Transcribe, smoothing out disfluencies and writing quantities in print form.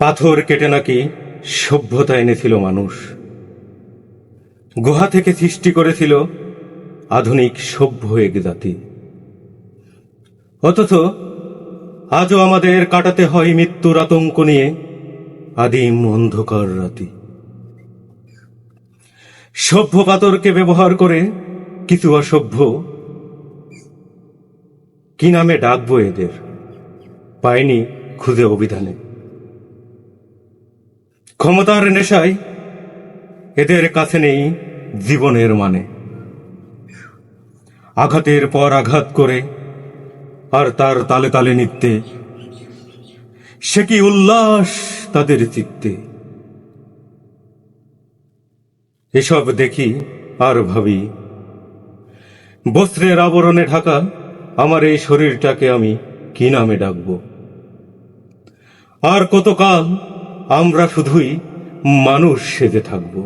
পাথর কেটে নাকি সভ্যতা এনেছিল মানুষ, গুহা থেকে সৃষ্টি করেছিল আধুনিক সভ্য এক জাতি। অথচ আজও আমাদের কাটাতে হয় মৃত্যুর আতঙ্ক নিয়ে আদিম অন্ধকার রাতি। সভ্য পাথরকে ব্যবহার করে কিছু অসভ্য, কি নামে ডাকবো এদের, পায়নি খুঁজে অভিধানে। ক্ষমতার নেশায় এদের কাছে নেই জীবনের মানে। আঘাতের পর আঘাত করে আর তার তালে তালে নিত্যে, সে কি উল্লাস তাদের চিত্তে। এসব দেখি আর ভাবি, বস্ত্রের আবরণে ঢাকা আমার এই শরীরটাকে আমি কি নামে ডাকব। আর কতকাল আমরা শুধুই মানুষ সেজে থাকবো।